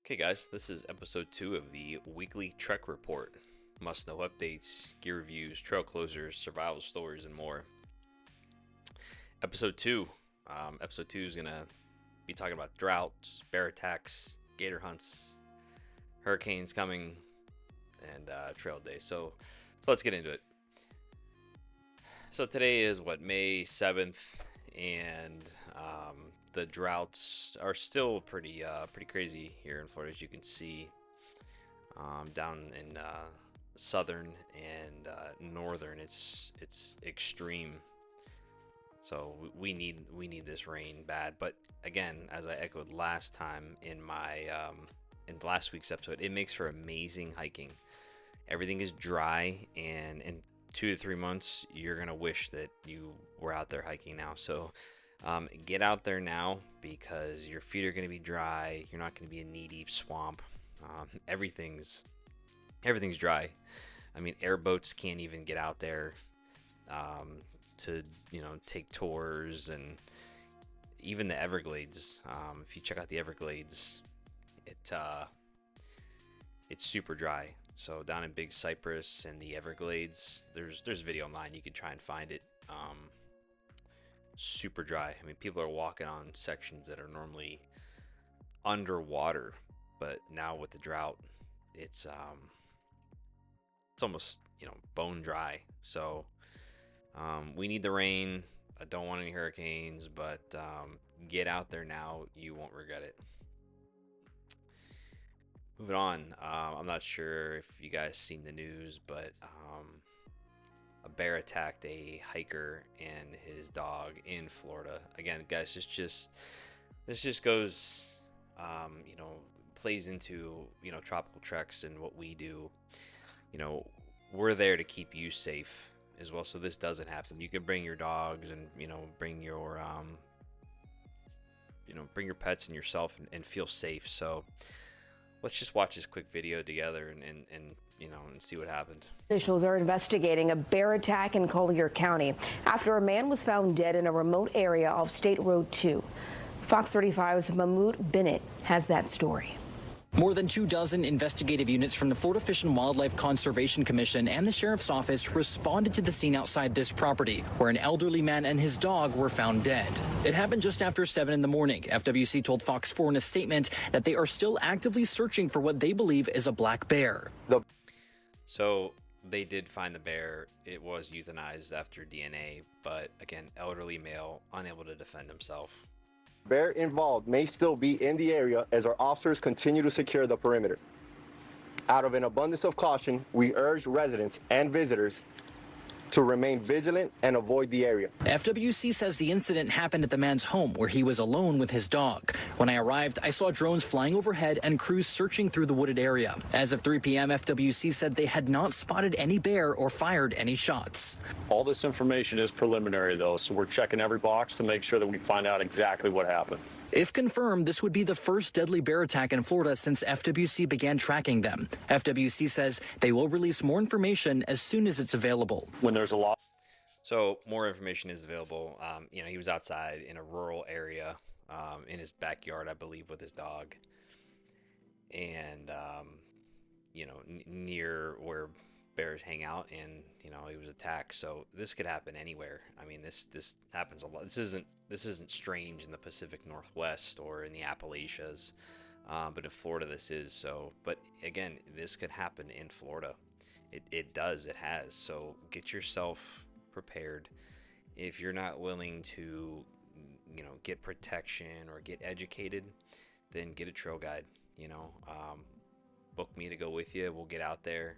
Okay, guys, this is episode 2 of the weekly Trek Report. Must know updates, gear reviews, trail closers, survival stories, and more. Episode 2. Episode 2 is going to be talking about droughts, bear attacks, gator hunts, hurricanes coming, and trail days. So let's get into it. So today is May 7th, and the droughts are still pretty crazy here in Florida, as you can see. Down in southern and northern, it's extreme. So we need this rain bad. But again, as I echoed last time in my in last week's episode, it makes for amazing hiking. Everything is dry, and in 2 to 3 months, you're gonna wish that you were out there hiking now. So get out there now because your feet are gonna be dry. You're not gonna be in knee-deep swamp. Everything's dry. I mean, airboats can't even get out there to take tours, and even the Everglades. If you check out the Everglades, it's super dry. So down in Big Cypress and the Everglades, there's video online. You can try and find it. Super dry. I mean, people are walking on sections that are normally underwater, but now with the drought, it's almost bone dry. So we need the rain. I don't want any hurricanes, but get out there now. You won't regret it. Moving on. I'm not sure if you guys seen the news, but a bear attacked a hiker and his dog in Florida. Again, guys, this just goes, plays into tropical treks and what we do. We're there to keep you safe as well, so this doesn't happen. You can bring your dogs and bring your bring your pets and yourself and feel safe. So let's just watch this quick video together and see what happened. Officials are investigating a bear attack in Collier County after a man was found dead in a remote area off State Road 2. Fox 35's Mahmoud Bennett has that story. More than 24 investigative units from the Florida Fish and Wildlife Conservation Commission and the Sheriff's Office responded to the scene outside this property, where an elderly man and his dog were found dead. It happened just after 7 in the morning. FWC told Fox 4 in a statement that they are still actively searching for what they believe is a black bear. So they did find the bear. It was euthanized after DNA, but again, elderly male, unable to defend himself. Bear involved may still be in the area as our officers continue to secure the perimeter. Out of an abundance of caution, we urge residents and visitors to remain vigilant and avoid the area. FWC says the incident happened at the man's home where he was alone with his dog. When I arrived, I saw drones flying overhead and crews searching through the wooded area. As of 3 p.m., FWC said they had not spotted any bear or fired any shots. All this information is preliminary, though, so we're checking every box to make sure that we find out exactly what happened. If confirmed, this would be the first deadly bear attack in Florida since FWC began tracking them. FWC says they will release more information as soon as it's available. When there's a lot. So more information is available. He was outside in a rural area, in his backyard, I believe, with his dog, and near where bears hang out, and he was attacked. So this could happen anywhere. I mean, this happens a lot. This isn't strange in the Pacific Northwest or in the Appalachias, but in Florida this is. So, but again, this could happen in Florida. It does. It has. So get yourself prepared. If you're not willing to get protection or get educated, then get a trail guide. Book me to go with you. We'll get out there,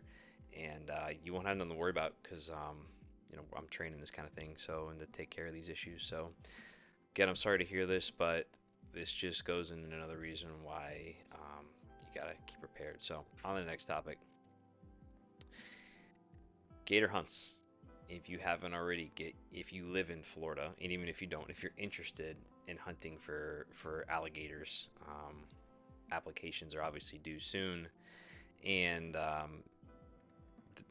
and you won't have nothing to worry about because I'm training this kind of thing, so, and to take care of these issues. So again, I'm sorry to hear this, but this just goes into another reason why you gotta keep prepared. So on to the next topic. Gator hunts. If you haven't already, if you live in Florida, and even if you don't, if you're interested in hunting for alligators, applications are obviously due soon, and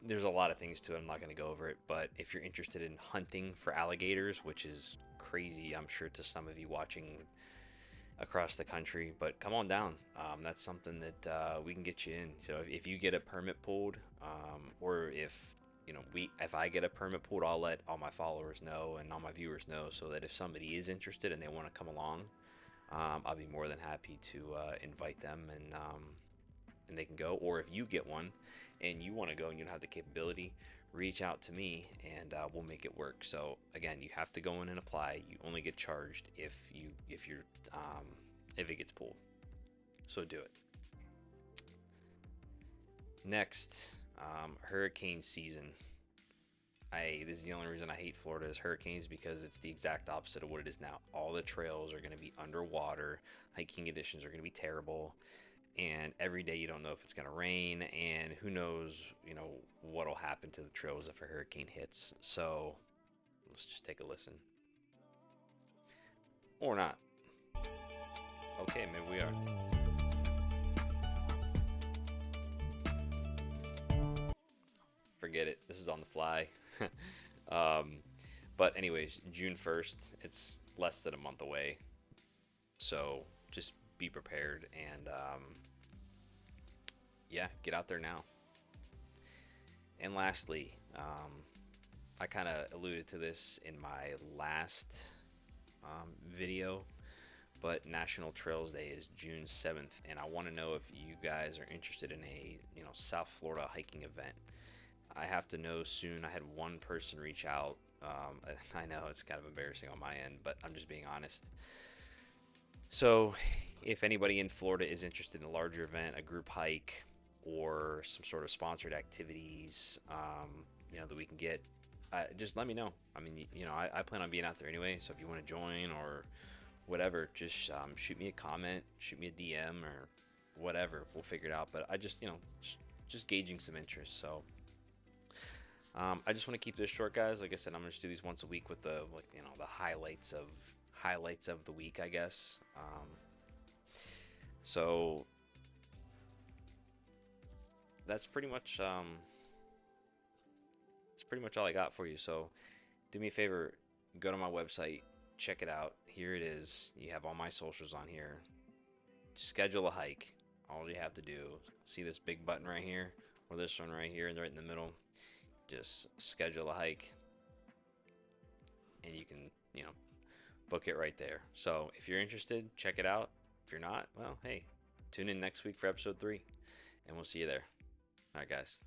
there's a lot of things to it. I'm not going to go over it, but if you're interested in hunting for alligators, which is crazy, I'm sure, to some of you watching across the country. But come on down. That's something that we can get you in. So if you get a permit pulled, or if if I get a permit pulled, I'll let all my followers know and all my viewers know, so that if somebody is interested and they want to come along, I'll be more than happy to invite them, and they can go. Or if you get one and you want to go and you don't have the capability, reach out to me and we'll make it work. So again, you have to go in and apply. You only get charged if it gets pulled. So do it. Next, hurricane season. This is the only reason I hate Florida is hurricanes, because it's the exact opposite of what it is now. All the trails are going to be underwater. Hiking conditions are going to be terrible. And every day you don't know if it's going to rain, and who knows, what'll happen to the trails if a hurricane hits. So let's just take a listen. Or not. Okay, maybe we are. Forget it. This is on the fly. But anyways, June 1st, it's less than a month away. So just be prepared, and yeah, get out there now. And lastly, I kind of alluded to this in my last video, but National Trails Day is June 7th, and I want to know if you guys are interested in a South Florida hiking event. I have to know soon. I had one person reach out. I know it's kind of embarrassing on my end, but I'm just being honest. So if anybody in Florida is interested in a larger event, a group hike, or some sort of sponsored activities, that we can get, just let me know. I mean, I plan on being out there anyway, so if you want to join or whatever, just shoot me a comment, shoot me a DM or whatever. We'll figure it out. But I just, just gauging some interest. So I just want to keep this short, guys. Like I said, I'm gonna just do these once a week with the the highlights of the week, I guess. So that's pretty much all I got for you. So do me a favor, go to my website, check it out. Here it is. You have all my socials on here. Schedule a hike. All you have to do, see this big button right here, or this one right here, and right in the middle. Just schedule a hike, and you can book it right there. So if you're interested, check it out. If you're not, well, hey, tune in next week for episode 3, and we'll see you there. All right, guys.